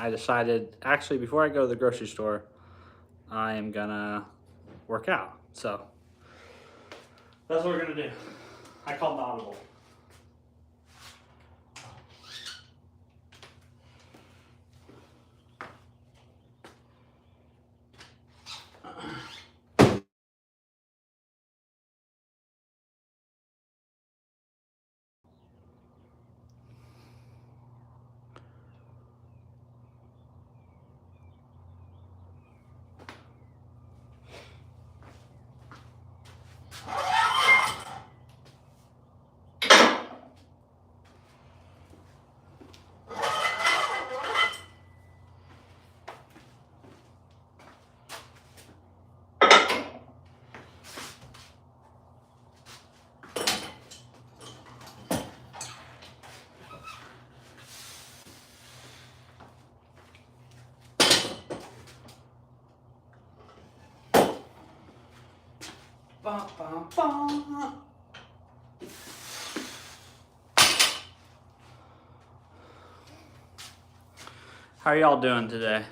I decided, actually, before I go to the grocery store, I am gonna work out. So that's what we're gonna do. I called the audible. Bum, bum, bum. How are y'all doing today?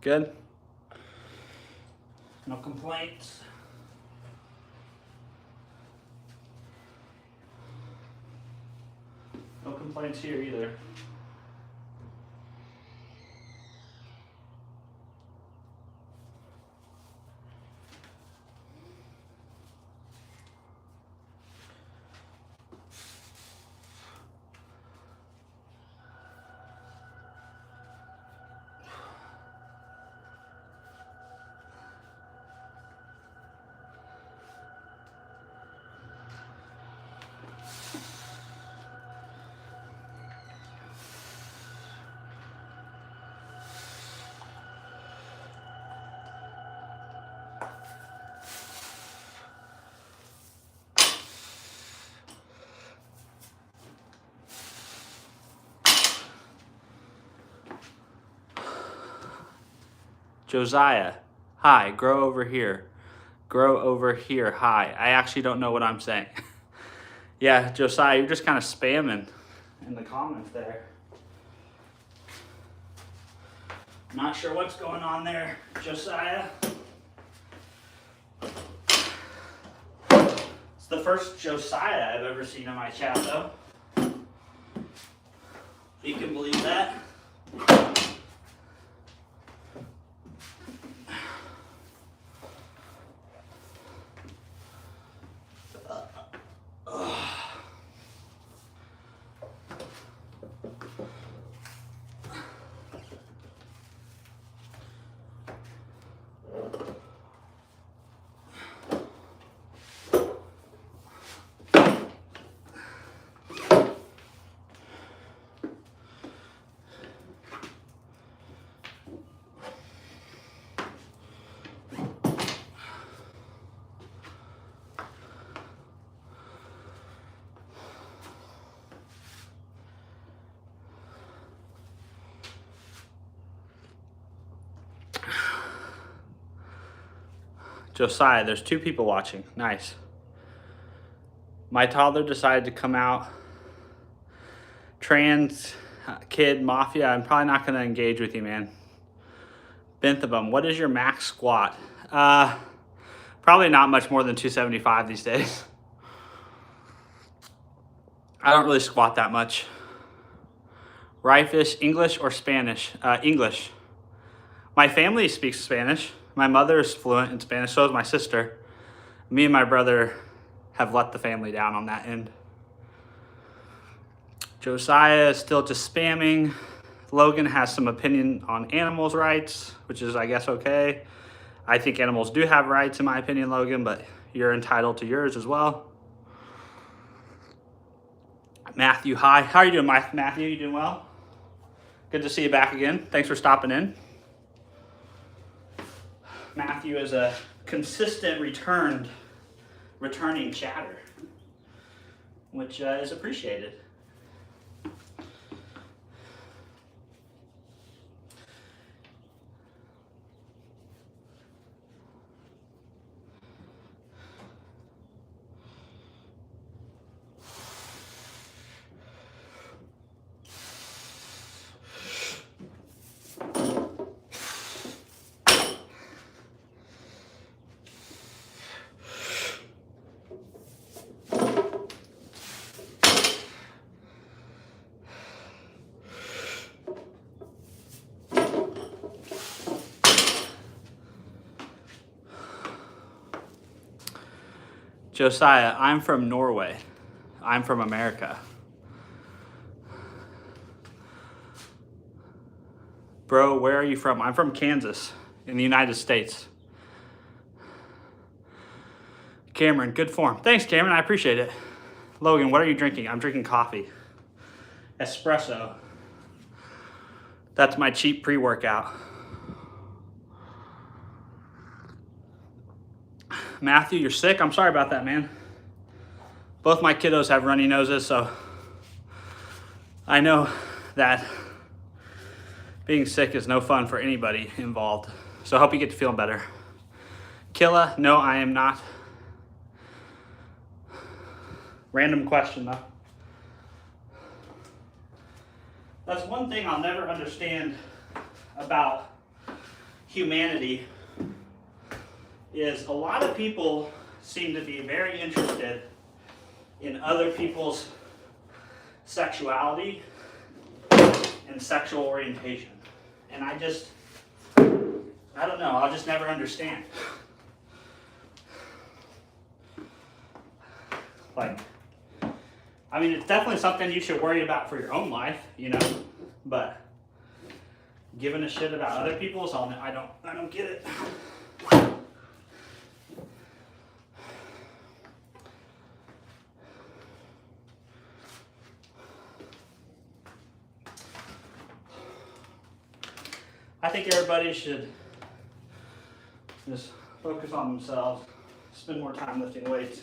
Good? No complaints? No complaints here either. Josiah, hi, grow over here. Grow over here, hi. I actually don't know what I'm saying. Yeah, Josiah, you're just kind of spamming in the comments there. Not sure what's going on there, Josiah. It's the first Josiah I've ever seen in my chat, though. You can believe that. Josiah, there's 2 people watching. Nice. My toddler decided to come out. Trans kid mafia, I'm probably not going to engage with you, man. Benthabum, what is your max squat? Probably not much more than 275 these days. I don't really squat that much. Ryefish, English or Spanish? English. My family speaks Spanish. My mother is fluent in Spanish, so is my sister. Me and my brother have let the family down on that end. Josiah is still just spamming. Logan has some opinion on animals' rights, which is, I guess, okay. I think animals do have rights, in my opinion, Logan, but you're entitled to yours as well. Matthew, hi. How are you doing, Matthew? You doing well? Good to see you back again. Thanks for stopping in. Matthew is a consistent returning chatter, which is appreciated. Josiah, I'm from Norway. I'm from America. Bro, where are you from? I'm from Kansas in the United States. Cameron, good form. Thanks, Cameron. I appreciate it. Logan, what are you drinking? I'm drinking coffee. Espresso. That's my cheap pre-workout. Matthew, you're sick? I'm sorry about that, man. Both my kiddos have runny noses, so I know that being sick is no fun for anybody involved. So I hope you get to feeling better. Killa, no, I am not. Random question, though. That's one thing I'll never understand about humanity is a lot of people seem to be very interested in other people's sexuality and sexual orientation. And I don't know, I'll just never understand. Like, I mean, it's definitely something you should worry about for your own life, you know, but giving a shit about other people's, I don't get it. I think everybody should just focus on themselves, spend more time lifting weights.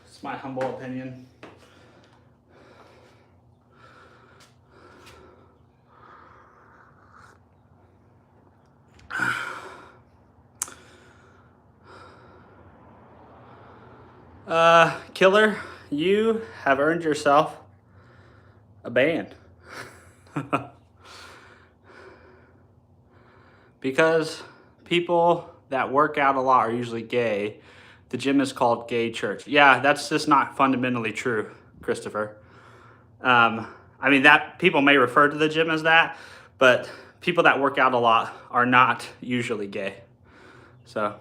It's my humble opinion. Killer, you have earned yourself a band. Because people that work out a lot are usually gay. The gym is called gay church. Yeah, that's just not fundamentally true, Christopher. I mean, that people may refer to the gym as that, but people that work out a lot are not usually gay. So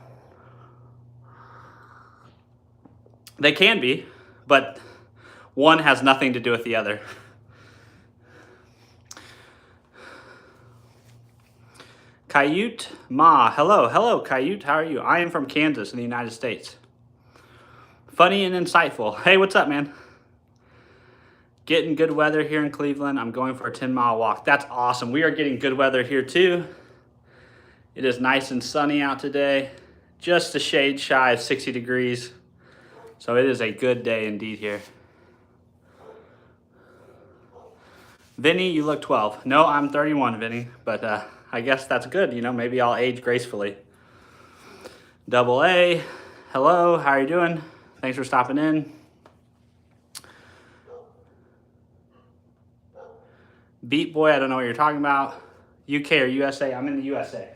they can be, but one has nothing to do with the other. Kayut Ma, hello Kayut, how are you? I am from Kansas in the United States. Funny and insightful. Hey, what's up, man? Getting good weather here in Cleveland. I'm going for a 10-mile walk. That's awesome. We are getting good weather here too. It is nice and sunny out today. Just a shade shy of 60 degrees. So it is a good day indeed here. Vinny, you look 12. No, I'm 31, Vinny, but I guess that's good. You know, maybe I'll age gracefully. Double A, hello, how are you doing? Thanks for stopping in. Beat Boy, I don't know what you're talking about. UK or USA? I'm in the USA.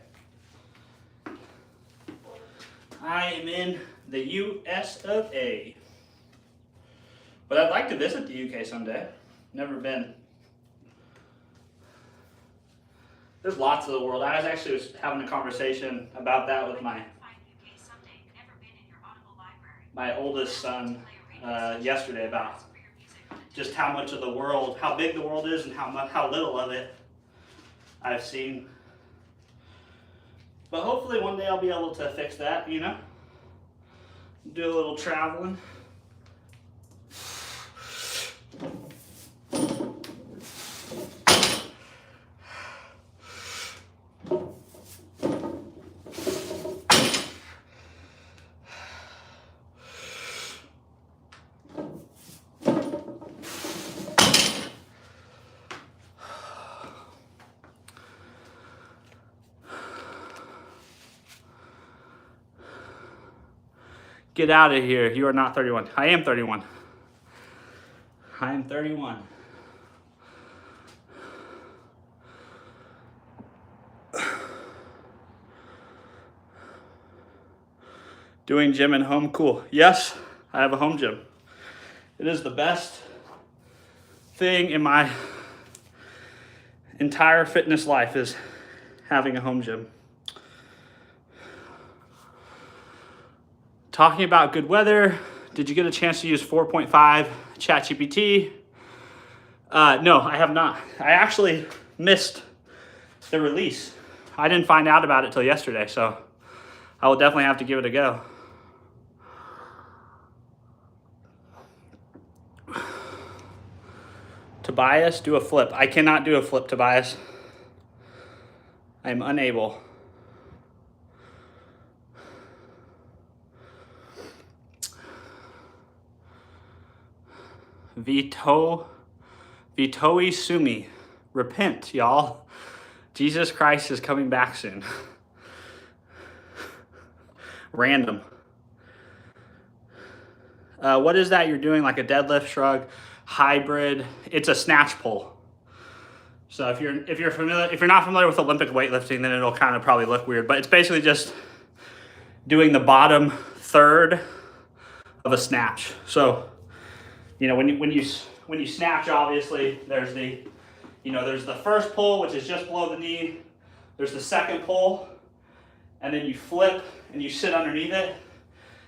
I am in the US of A. But I'd like to visit the UK someday. Never been. There's lots of the world. I was actually having a conversation about that with my oldest son yesterday about just how much of the world, how big the world is and how little of it I've seen. But hopefully one day I'll be able to fix that, you know? Do a little traveling. Get out of here. You are not 31. I am 31. I am 31. Doing gym at home, cool. Yes, I have a home gym. It is the best thing in my entire fitness life is having a home gym. Talking about good weather, did you get a chance to use 4.5 ChatGPT? No, I have not. I actually missed the release. I didn't find out about it till yesterday, so I will definitely have to give it a go. Tobias, do a flip. I cannot do a flip, Tobias. I am unable. Vitoi Sumi. Repent, y'all. Jesus Christ is coming back soon. Random. What is that you're doing? Like a deadlift, shrug, hybrid? It's a snatch pull. So if you're not familiar with Olympic weightlifting, then it'll kind of probably look weird. But it's basically just doing the bottom third of a snatch. So, when you snatch, obviously there's the first pull, which is just below the knee. There's the second pull, and then you flip and you sit underneath it.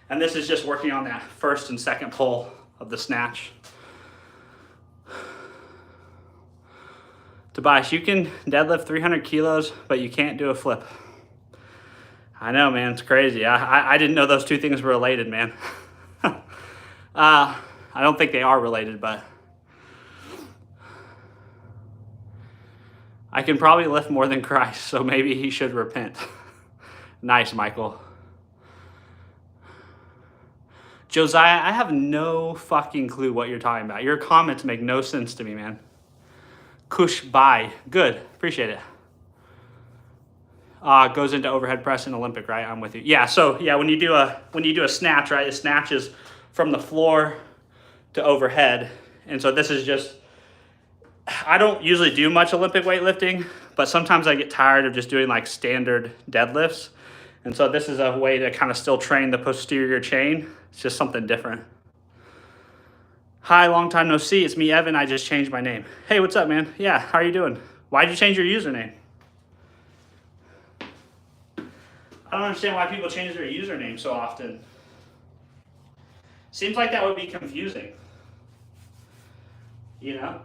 And this is just working on that first and second pull of the snatch. Tobias, you can deadlift 300 kilos, but you can't do a flip. I know, man, it's crazy. I didn't know those two things were related, man. I don't think they are related, but I can probably lift more than Christ, so maybe he should repent. Nice, Michael. Josiah, I have no fucking clue what you're talking about. Your comments make no sense to me, man. Kush, bye. Good, appreciate it. Goes into overhead press in Olympic, right? I'm with you. Yeah, so yeah, when you do a snatch, right? A snatch is from the floor to overhead. And so this is just, I don't usually do much Olympic weightlifting, but sometimes I get tired of just doing like standard deadlifts. And so this is a way to kind of still train the posterior chain. It's just something different. Hi, long time no see. It's me, Evan. I just changed my name. Hey, what's up, man? Yeah, how are you doing? Why'd you change your username? I don't understand why people change their username so often. Seems like that would be confusing. You know?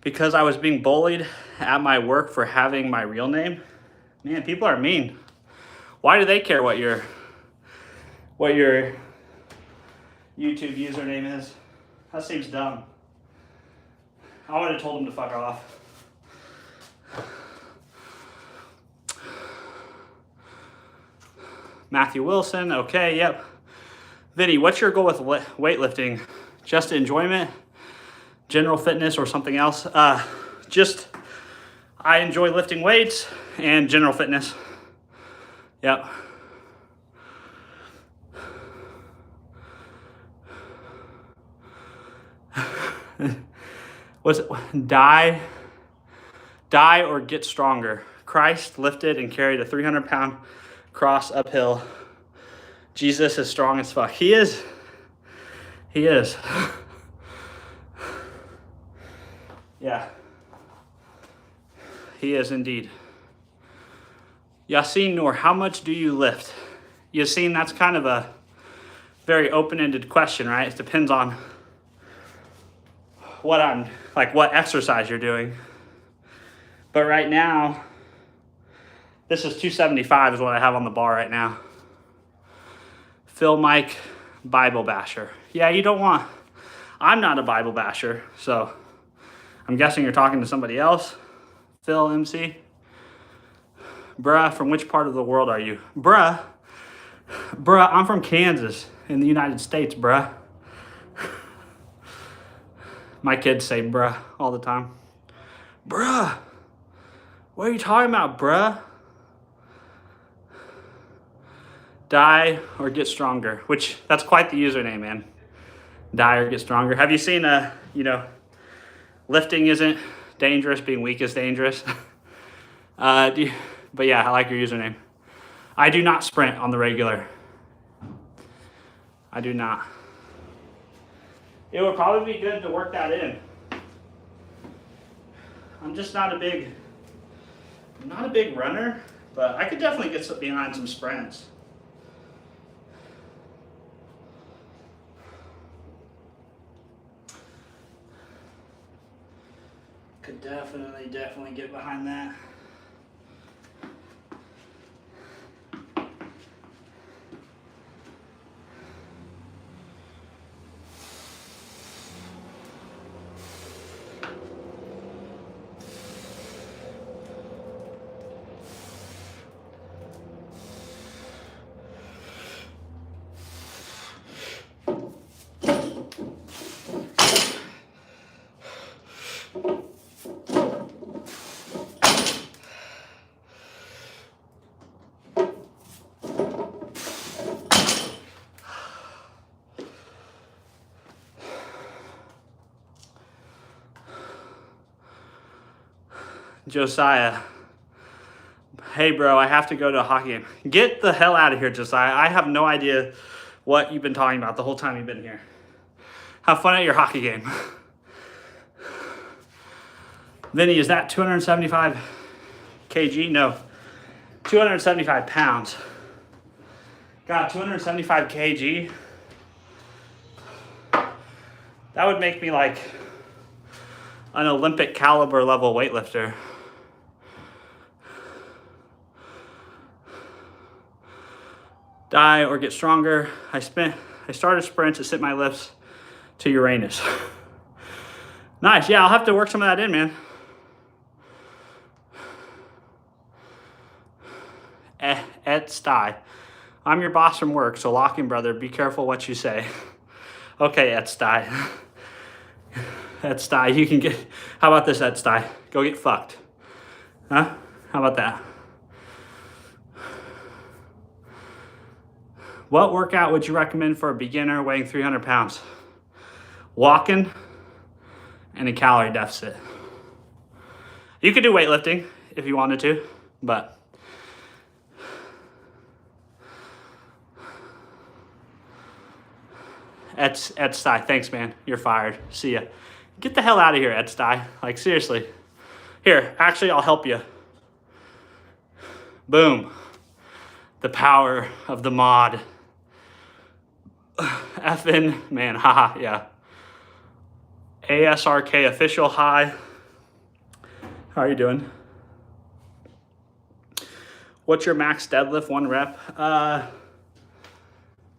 Because I was being bullied at my work for having my real name. Man, people are mean. Why do they care what your YouTube username is? That seems dumb. I would have told them to fuck off. Matthew Wilson, okay, yep. Vinny, what's your goal with weightlifting? Just enjoyment? General fitness or something else? I enjoy lifting weights and general fitness. Yep. Was it die or get stronger? Christ lifted and carried a 300-pound cross uphill. Jesus is strong as fuck. He is. Yeah, he is indeed. Yassine Noor, how much do you lift? Yassine, that's kind of a very open-ended question, right? It depends on what exercise you're doing. But right now, this is 275 is what I have on the bar right now. Phil Mike, Bible basher. Yeah, I'm not a Bible basher, so I'm guessing you're talking to somebody else. Phil MC. Bruh, from which part of the world are you? Bruh, I'm from Kansas in the United States, bruh. My kids say bruh all the time. Bruh, what are you talking about, bruh? Die or get stronger, which that's quite the username, man. Die or get stronger. Have you seen, lifting isn't dangerous, being weak is dangerous? But yeah, I like your username. I do not sprint on the regular. I do not. It would probably be good to work that in. I'm just not a big runner, but I could definitely get behind some sprints. Could definitely get behind that. Josiah, hey bro, I have to go to a hockey game. Get the hell out of here, Josiah. I have no idea what you've been talking about the whole time you've been here. Have fun at your hockey game. Vinny, is that 275 kg? No, 275 pounds. God, 275 kg? That would make me like an Olympic caliber level weightlifter. Die or get stronger. I started sprints to sit my lifts to Uranus. Nice, yeah, I'll have to work some of that in, man. Ed Sty. I'm your boss from work, so lock in, brother. Be careful what you say. Okay, Ed Sty. Ed Sty, you can get... How about this, Ed Sty? Go get fucked. Huh? How about that? What workout would you recommend for a beginner weighing 300 pounds? Walking and a calorie deficit. You could do weightlifting if you wanted to, but Ed Sty, thanks, man. You're fired. See ya. Get the hell out of here, Ed Sty. Like, seriously. Here, actually, I'll help you. Boom. The power of the mod. Effin', man, haha, yeah. ASRK official, hi. How are you doing? What's your max deadlift, 1 rep?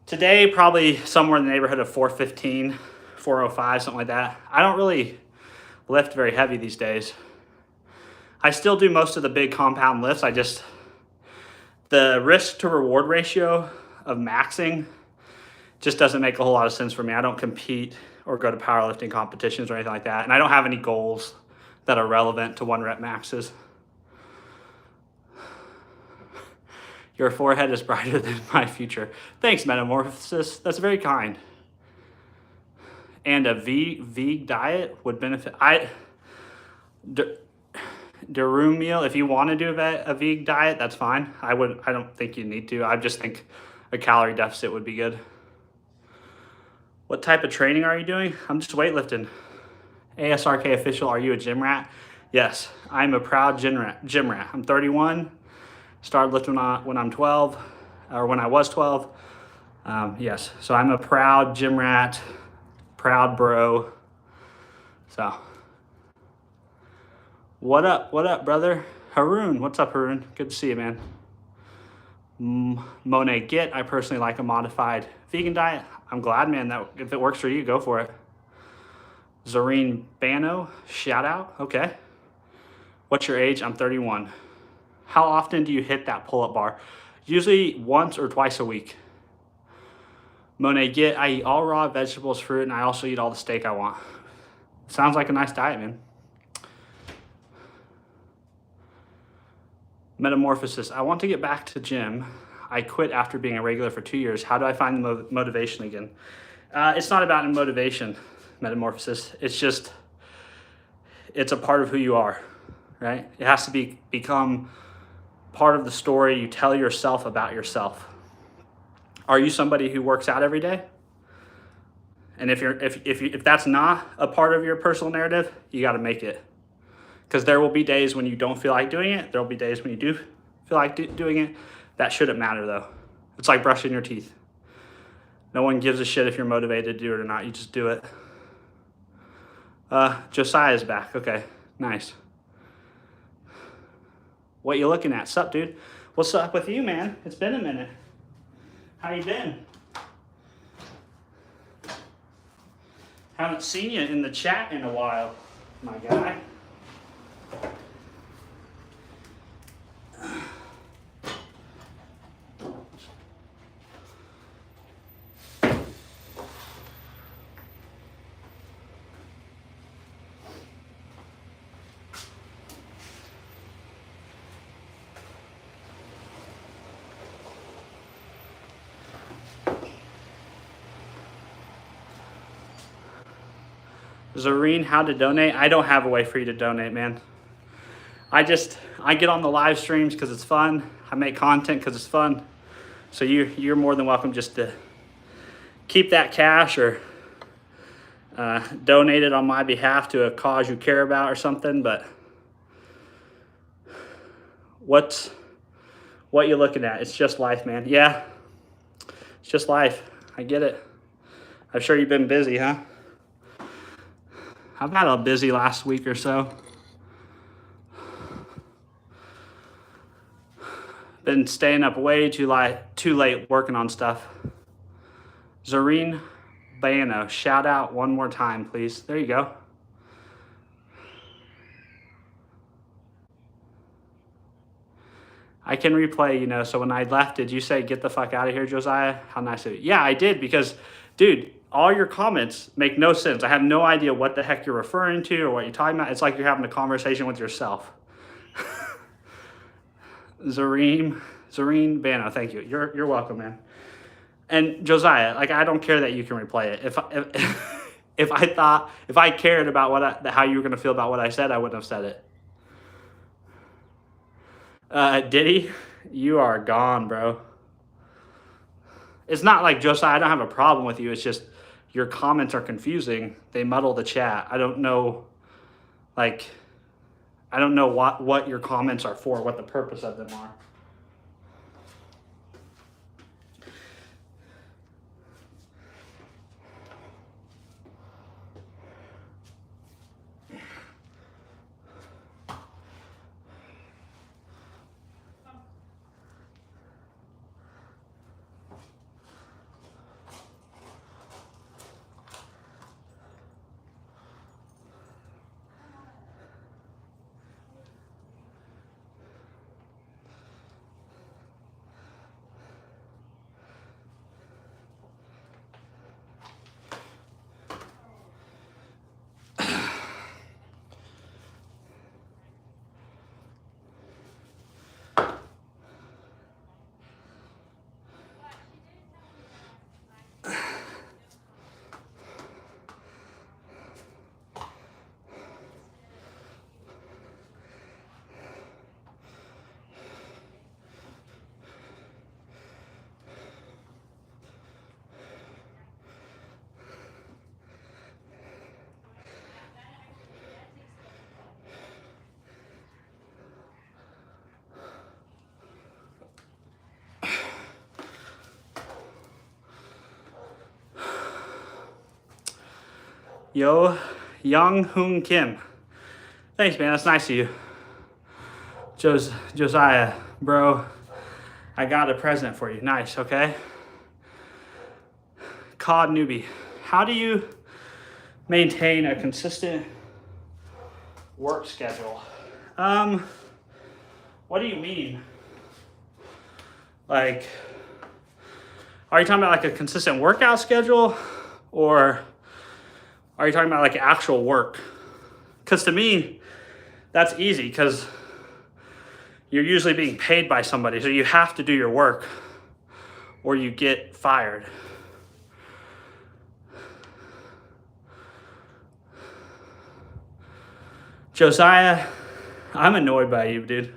Today, probably somewhere in the neighborhood of 415, 405, something like that. I don't really lift very heavy these days. I still do most of the big compound lifts. The risk to reward ratio of maxing just doesn't make a whole lot of sense for me. I don't compete or go to powerlifting competitions or anything like that. And I don't have any goals that are relevant to 1 rep maxes. Your forehead is brighter than my future. Thanks, Metamorphosis. That's very kind. And a veg diet would benefit. Durum meal, if you want to do a veg diet, that's fine. I don't think you need to. I just think a calorie deficit would be good. What type of training are you doing? I'm just weightlifting. ASRK official, are you a gym rat? Yes, I'm a proud gym rat. I'm 31. Started lifting when I'm 12, or when I was 12. Yes, so I'm a proud gym rat, proud bro. So, what up, brother? Haroon, what's up, Haroon? Good to see you, man. Monet Git, I personally like a modified vegan diet. I'm glad, man, that if it works for you, go for it. Zareen Bano, shout out, okay. What's your age? I'm 31. How often do you hit that pull-up bar? Usually once or twice a week. Monet, I eat all raw vegetables, fruit, and I also eat all the steak I want. Sounds like a nice diet, man. Metamorphosis. I want to get back to gym. I quit after being a regular for 2 years. How do I find the motivation again? It's not about motivation, Metamorphosis. It's a part of who you are, right? It has to become part of the story you tell yourself about yourself. Are you somebody who works out every day? And if that's not a part of your personal narrative, you got to make it. Because there will be days when you don't feel like doing it. There will be days when you do feel like doing it. That shouldn't matter though. It's like brushing your teeth. No one gives a shit if you're motivated to do it or not. You just do it. Josiah's back. Okay, nice. What you looking at? Sup, dude? What's up with you, man? It's been a minute. How you been? Haven't seen you in the chat in a while, my guy. Zareen, how to donate? I don't have a way for you to donate, man. I get on the live streams because it's fun. I make content because it's fun. So you're more than welcome just to keep that cash or donate it on my behalf to a cause you care about or something. But what you looking at? It's just life, man. Yeah, it's just life. I get it. I'm sure you've been busy, huh? I've had a busy last week or so. Been staying up way too late working on stuff. Zareen Bayano, shout out one more time, please. There you go. I can replay, so when I left, did you say, get the fuck out of here, Josiah? How nice of you. Yeah, I did because, dude, all your comments make no sense. I have no idea what the heck you're referring to or what you're talking about. It's like you're having a conversation with yourself. Zareen Bano, thank you. You're welcome, man. And Josiah, I don't care that you can replay it. If I cared about how you were gonna feel about what I said, I wouldn't have said it. Diddy, you are gone, bro. It's not like Josiah, I don't have a problem with you. It's just your comments are confusing. They muddle the chat. I don't know what your comments are for, what the purpose of them are. Yo, Young Hoon Kim. Thanks, man. That's nice of you. Josiah, bro, I got a present for you. Nice, okay? COD newbie. How do you maintain a consistent work schedule? What do you mean? Like, are you talking about like a consistent workout schedule, or are you talking about like actual work? Because to me, that's easy because you're usually being paid by somebody, so you have to do your work or you get fired. Josiah, I'm annoyed by you, dude.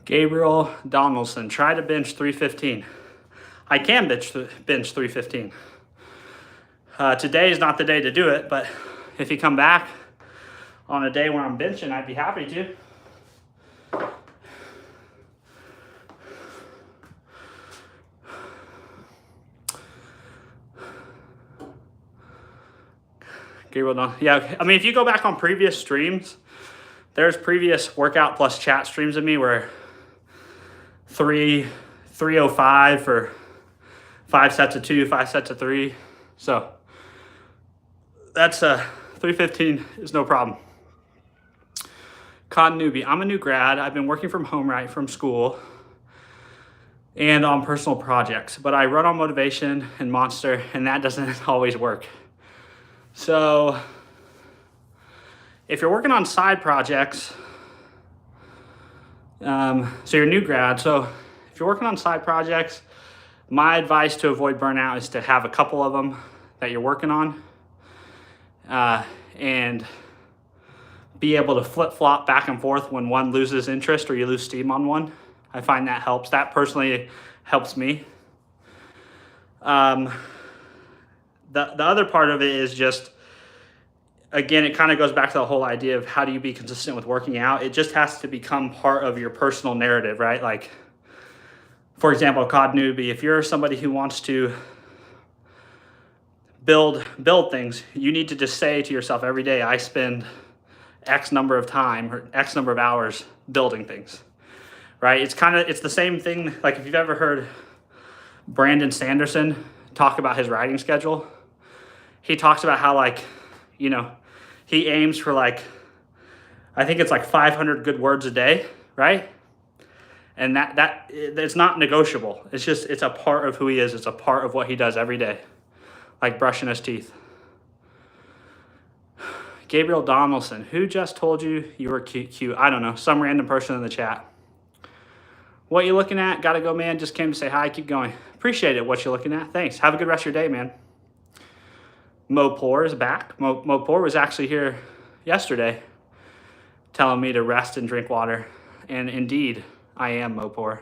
Gabriel Donaldson, try to bench 315. I can bench 315. Today is not the day to do it, but if you come back on a day when I'm benching, I'd be happy to. Gabriel, yeah, I mean, if you go back on previous streams, there's previous workout plus chat streams of me where 305 for 5 sets of 2, 5 sets of 3. So that's 315 is no problem. Cotton newbie, I'm a new grad. I've been working from home right from school and on personal projects, but I run on motivation and Monster, and that doesn't always work. So if you're working on side projects, so you're a new grad, so if you're working on side projects, my advice to avoid burnout is to have a couple of them that you're working on, and be able to flip-flop back and forth when one loses interest or you lose steam on one. I find that helps. That personally helps me. The other part of it is just, again, it kind of goes back to the whole idea of how do you be consistent with working out. It just has to become part of your personal narrative, right? Like, for example, COD newbie, if you're somebody who wants to build things, you need to just say to yourself every day, I spend X number of time or X number of hours building things, right? It's the same thing. Like if you've ever heard Brandon Sanderson talk about his writing schedule, he talks about how, like, you know, he aims for, like, I think it's like 500 good words a day, right? And that it's not negotiable. It's a part of who he is. It's a part of what he does every day, like brushing his teeth. Gabriel Donaldson, who just told you you were cute? I don't know, some random person in the chat. What you looking at? Gotta go, man. Just came to say hi. Keep going. Appreciate it, what you're looking at. Thanks. Have a good rest of your day, man. Mopor is back. Mopor was actually here yesterday telling me to rest and drink water. And indeed, I am Mopor.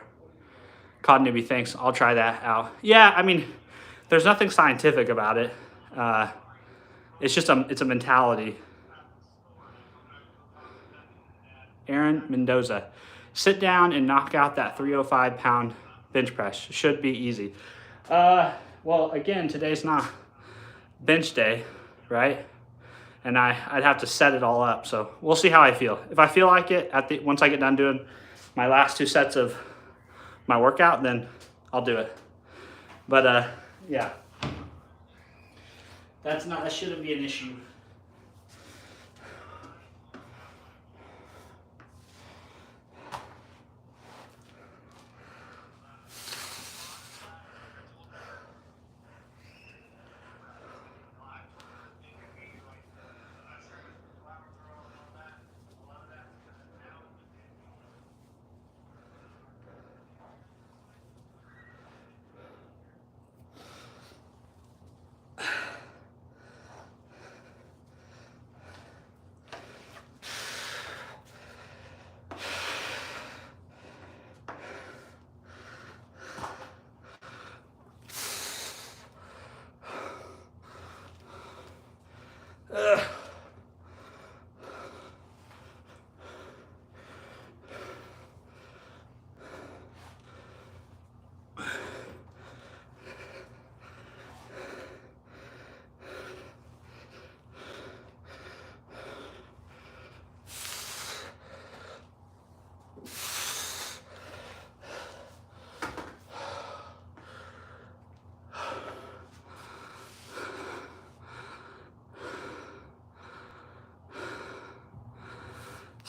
Cod newbie, thanks. I'll try that out. Yeah, I mean, there's nothing scientific about it. It's a mentality. Aaron Mendoza, sit down and knock out that 305-pound bench press. Should be easy. Well, again, today's not bench day, right? And I'd have to set it all up. So we'll see how I feel. If I feel like it once I get done doing my last 2 sets of my workout, then I'll do it. But yeah, that shouldn't be an issue.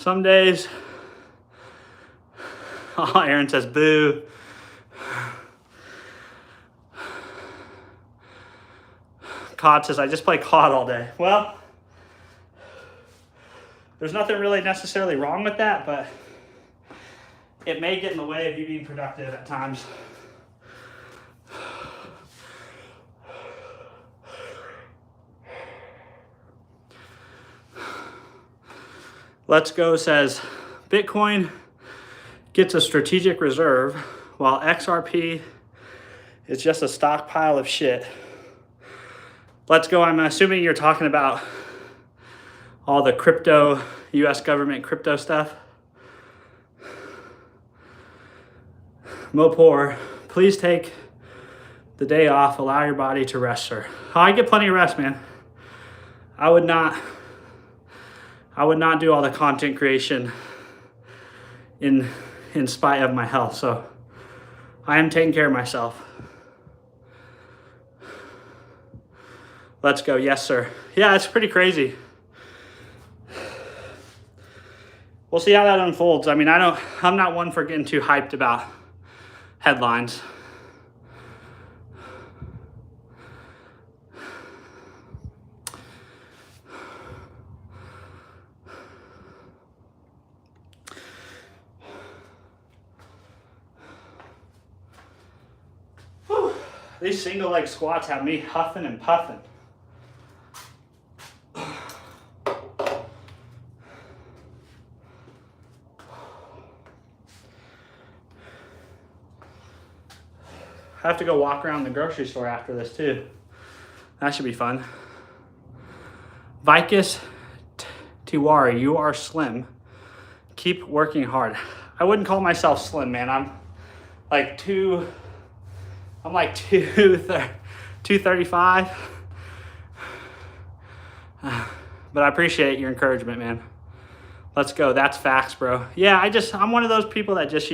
Some days, oh, Aaron says boo. COD says, I just play COD all day. Well, there's nothing really necessarily wrong with that, but it may get in the way of you being productive at times. Let's Go says, Bitcoin gets a strategic reserve while XRP is just a stockpile of shit. Let's Go, I'm assuming you're talking about all the crypto, US government crypto stuff. Mopor, please take the day off, allow your body to rest, sir. Oh, I get plenty of rest, man. I would not do all the content creation in spite of my health, so I am taking care of myself. Let's Go, yes, sir. Yeah, it's pretty crazy. We'll see how that unfolds. I mean, I'm not one for getting too hyped about headlines. Whew. These single leg squats have me huffing and puffing. I have to go walk around the grocery store after this too. That should be fun. Vicus Tiwari, you are slim. Keep working hard. I wouldn't call myself slim, man. I'm like 235. But I appreciate your encouragement, man. Let's go. That's facts, bro. Yeah, I'm one of those people that just,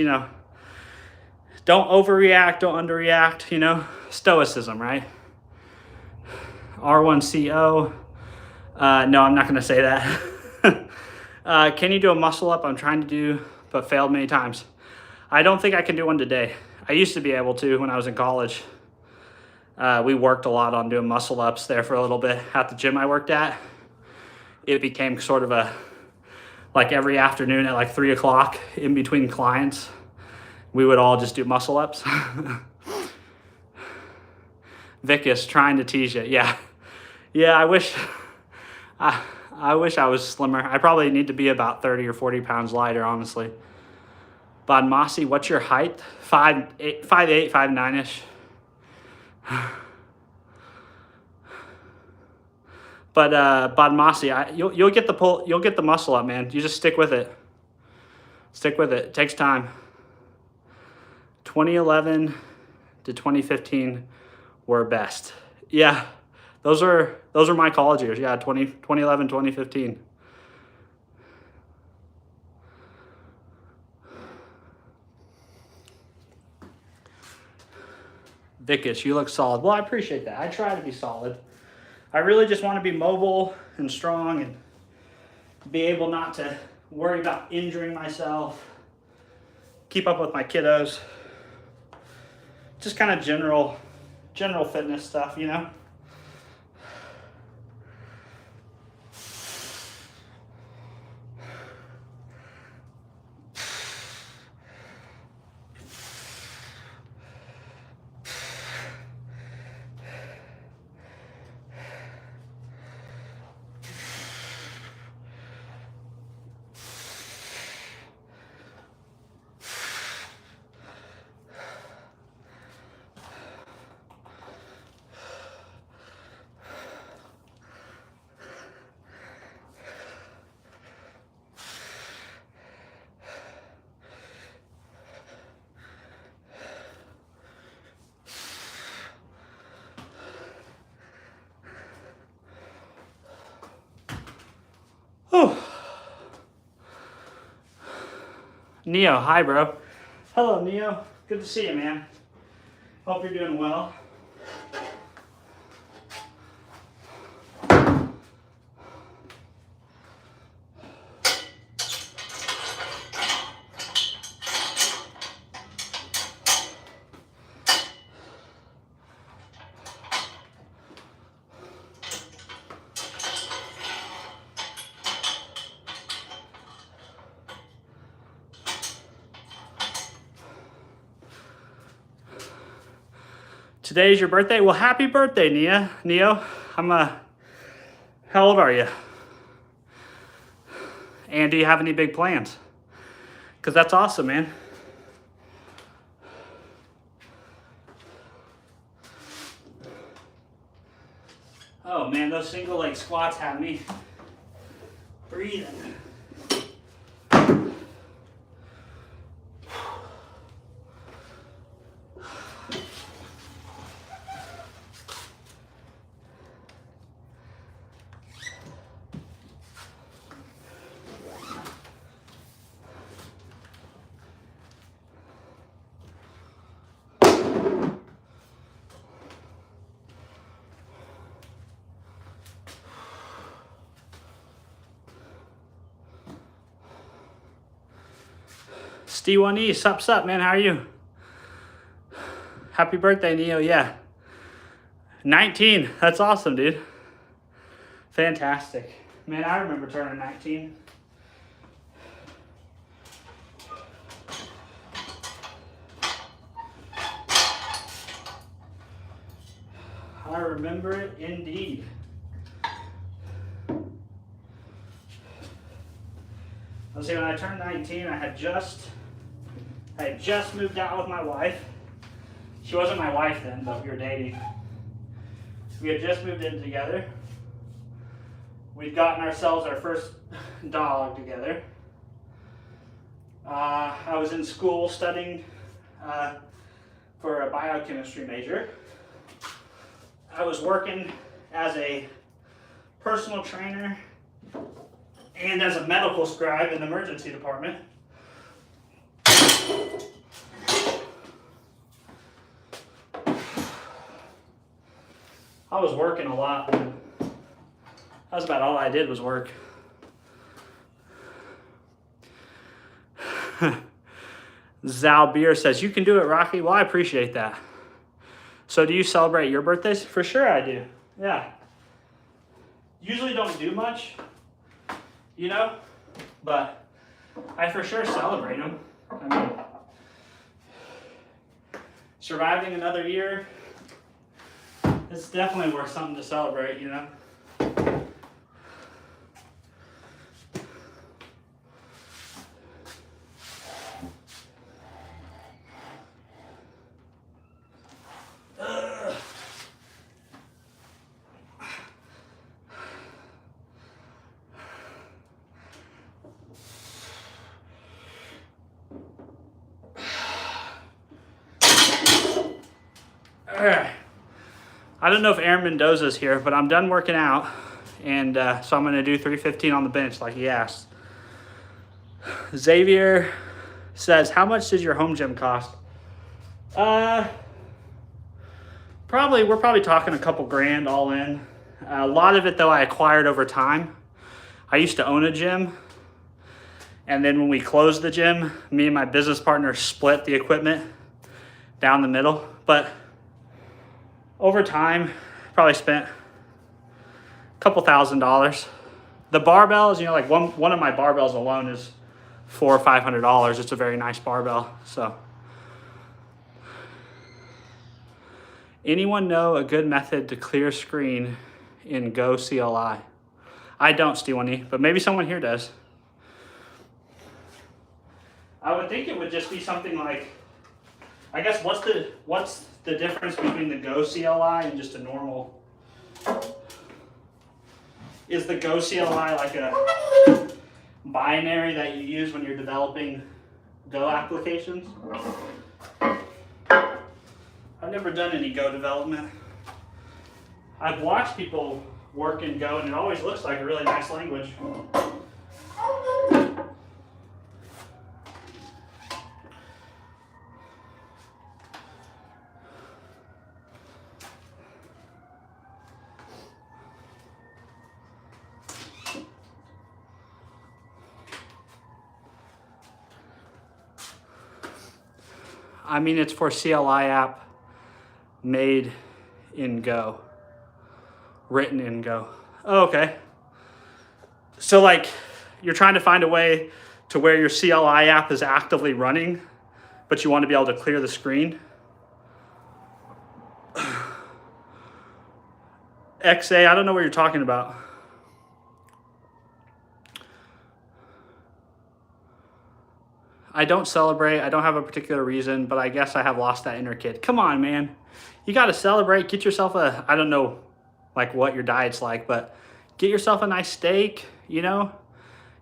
don't overreact, don't underreact, stoicism, right? R1CO. No, I'm not going to say that. Can you do a muscle up? I'm trying to do, but failed many times. I don't think I can do one today. I used to be able to when I was in college. We worked a lot on doing muscle ups there for a little bit at the gym I worked at. It became sort of like every afternoon at like 3 o'clock in between clients, we would all just do muscle ups. Vicus trying to tease you. Yeah. I wish I was slimmer. I probably need to be about 30 or 40 pounds lighter, honestly. Badmasi, what's your height? 5'8", 5'9"-ish. But Badmasi, you'll get the pull, you'll get the muscle up, man. You just stick with it. Stick with it. It takes time. 2011 to 2015 were best. Yeah, those are my college years. Yeah, 2011, 2015. Vicus, you look solid. Well, I appreciate that. I try to be solid. I really just want to be mobile and strong and be able not to worry about injuring myself, keep up with my kiddos. Just kind of general fitness stuff, Oh. Neo, hi, bro. Hello, Neo. Good to see you, man. Hope you're doing well. Today's your birthday? Well, happy birthday, Neo. How old are you? And do you have any big plans? Because that's awesome, man. Oh man, those single leg squats have me breathing. Steve1E, sup, man, how are you? Happy birthday, Neo, yeah. 19, that's awesome, dude. Fantastic. Man, I remember turning 19. I remember it indeed. Let's see, when I turned 19, I had just moved out with my wife. She wasn't my wife then, but we were dating. We had just moved in together. We'd gotten ourselves our first dog together. I was in school studying for a biochemistry major. I was working as a personal trainer and as a medical scribe in the emergency department. I was working a lot. That's about all I did was work. Zal Beer says, you can do it, Rocky. Well, I appreciate that. So do you celebrate your birthdays? For sure I do. Yeah. Usually don't do much, you know, but I for sure celebrate them. I mean, surviving another year, it's definitely worth something to celebrate, you know. I don't know if Aaron Mendoza's here, but I'm done working out, and so I'm going to do 315 on the bench like he asked. Xavier says, how much does your home gym cost? We're probably talking a couple grand all in. A lot of it, though, I acquired over time. I used to own a gym, and then when we closed the gym, me and my business partner split the equipment down the middle, but over time, probably spent a couple $1,000s. The barbells, you know, like one of my barbells alone is $400 or $500. It's a very nice barbell. So, anyone know a good method to clear screen in Go CLI? I don't, Steve1E, but maybe someone here does. I would think it would just be something like, I guess, what's the difference between the Go CLI and just a normal? Is the Go CLI like a binary that you use when you're developing Go applications? I've never done any Go development. I've watched people work in Go, and it always looks like a really nice language. I mean, it's for CLI app made in Go, written in Go. Oh, okay. So like you're trying to find a way to where your CLI app is actively running, but you want to be able to clear the screen. XA, I don't know what you're talking about. I don't celebrate. I don't have a particular reason, but I guess I have lost that inner kid. Come on, man. You got to celebrate. Get yourself a, I don't know like what your diet's like, but get yourself a nice steak, you know?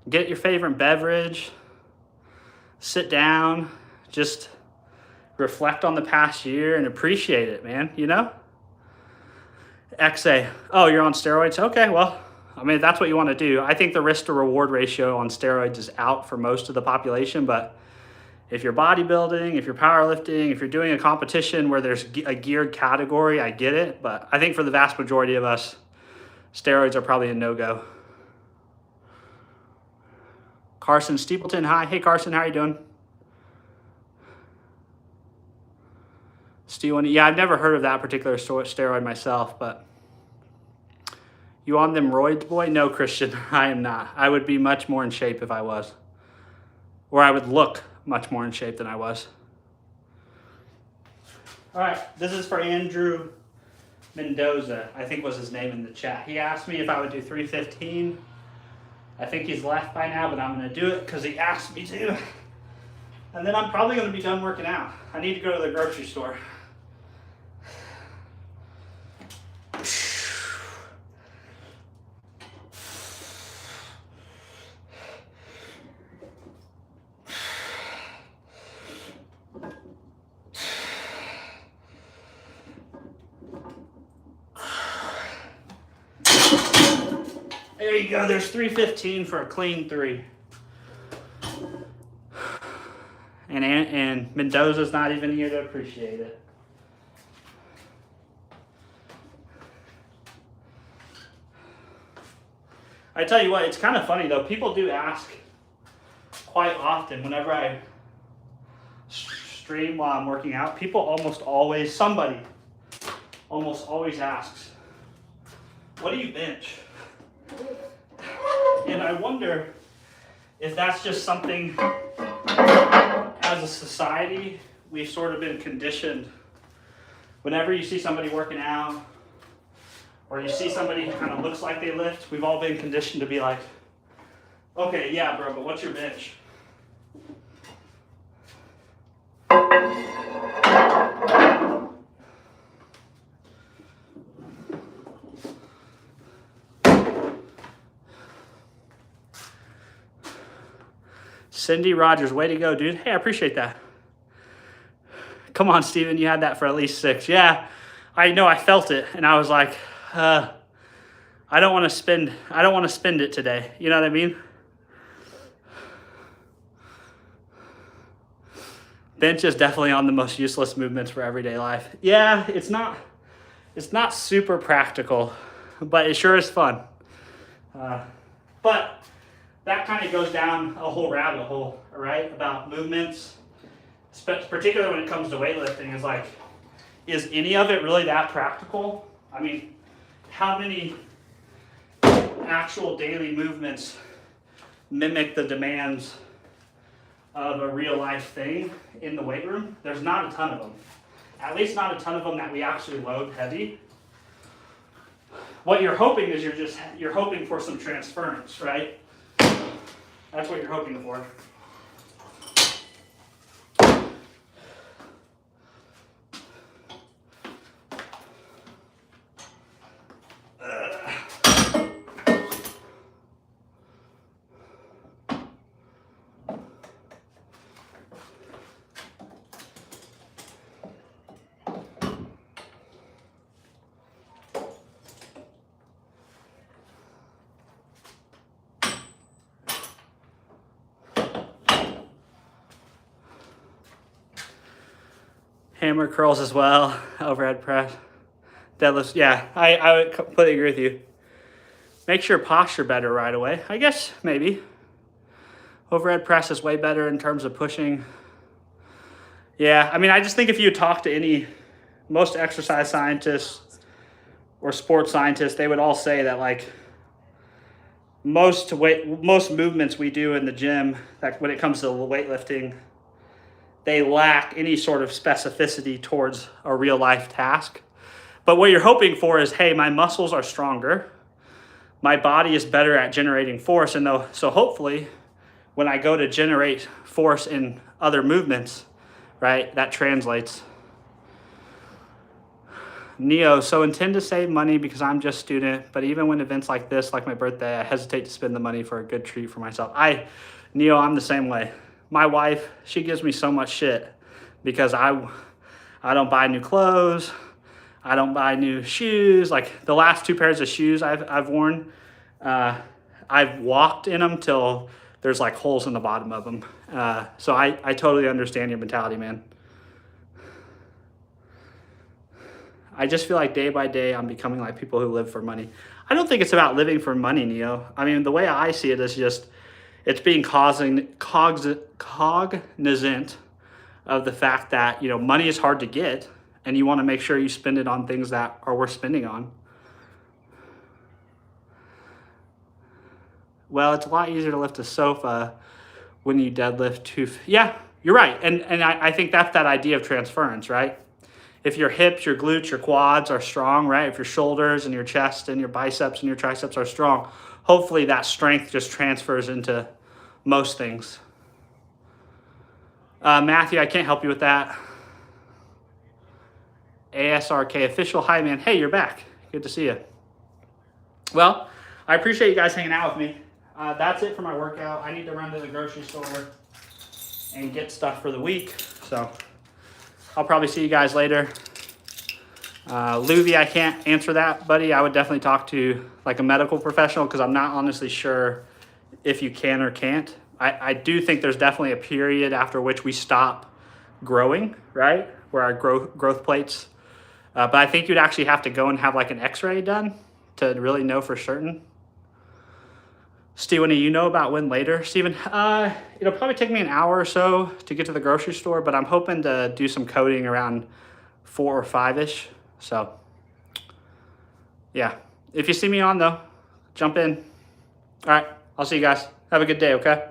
Get your favorite beverage. Sit down. Just reflect on the past year and appreciate it, man, you know? XA, oh, you're on steroids? Okay, well, I mean, if that's what you want to do. I think the risk to reward ratio on steroids is out for most of the population, but if you're bodybuilding, if you're powerlifting, if you're doing a competition where there's a geared category, I get it, but I think for the vast majority of us, steroids are probably a no-go. Carson Steepleton, hi. Hey, Carson, how are you doing? Yeah, I've never heard of that particular steroid myself, but you on them roids, boy? No, Christian, I am not. I would be much more in shape if I was, or I would look much more in shape than I was. All right, this is for Andrew Mendoza, I think was his name in the chat. He asked me if I would do 315. I think he's left by now, but I'm going to do it because he asked me to. And then I'm probably going to be done working out. I need to go to the grocery store. There you go, there's 315 for a clean 3. And Mendoza's not even here to appreciate it. I tell you what, it's kind of funny though. People do ask quite often whenever I stream while I'm working out. Somebody almost always asks, what do you bench? And I wonder if that's just something, as a society, we've sort of been conditioned. Whenever you see somebody working out, or you see somebody who kind of looks like they lift, we've all been conditioned to be like, okay, yeah, bro, but what's your bench? Cindy Rogers, way to go, dude. Hey, I appreciate that. Come on, Steven, you had that for at least 6. Yeah, I know, I felt it, and I was like, I don't want to spend it today. You know what I mean? Bench is definitely on the most useless movements for everyday life. Yeah, it's not super practical, but it sure is fun. But that kind of goes down a whole rabbit hole, right? About movements, particularly when it comes to weightlifting, is like, is any of it really that practical? I mean, how many actual daily movements mimic the demands of a real life thing in the weight room? There's not a ton of them. At least not a ton of them that we actually load heavy. What you're hoping is you're hoping for some transference, right? That's what you're hoping for. Hammer curls as well, overhead press, deadlifts. Yeah, I would completely agree with you. Makes your posture better right away. I guess, maybe. Overhead press is way better in terms of pushing. Yeah, I mean, I just think if you talk to most exercise scientists or sports scientists, they would all say that like most movements we do in the gym, like when it comes to weightlifting, they lack any sort of specificity towards a real life task. But what you're hoping for is, hey, my muscles are stronger. My body is better at generating force. And so hopefully when I go to generate force in other movements, right, that translates. Neo, so intend to save money because I'm just a student, but even when events like this, like my birthday, I hesitate to spend the money for a good treat for myself. Neo, I'm the same way. My wife, she gives me so much shit because I don't buy new clothes. I don't buy new shoes. Like the last 2 pairs of shoes I've worn, I've walked in them till there's like holes in the bottom of them. So I totally understand your mentality, man. I just feel like day by day I'm becoming like people who live for money. I don't think it's about living for money, Neo. I mean, the way I see it is just, it's being cognizant of the fact that, you know, money is hard to get and you want to make sure you spend it on things that are worth spending on. Well, it's a lot easier to lift a sofa when you deadlift yeah, you're right. And I think that's that idea of transference, right? If your hips, your glutes, your quads are strong, right? If your shoulders and your chest and your biceps and your triceps are strong, hopefully that strength just transfers into most things. Matthew, I can't help you with that. ASRK official, hi man. Hey, you're back. Good to see you. Well, I appreciate you guys hanging out with me. That's it for my workout. I need to run to the grocery store and get stuff for the week. So I'll probably see you guys later. Luvi, I can't answer that, buddy. I would definitely talk to like a medical professional because I'm not honestly sure if you can or can't. I do think there's definitely a period after which we stop growing, right? Where our growth plates. But I think you'd actually have to go and have like an x-ray done to really know for certain. Steven, you know about when later? Steven, it'll probably take me an hour or so to get to the grocery store, but I'm hoping to do some coding around 4 or 5-ish. So, yeah. If you see me on, though, jump in. All right. I'll see you guys. Have a good day, okay?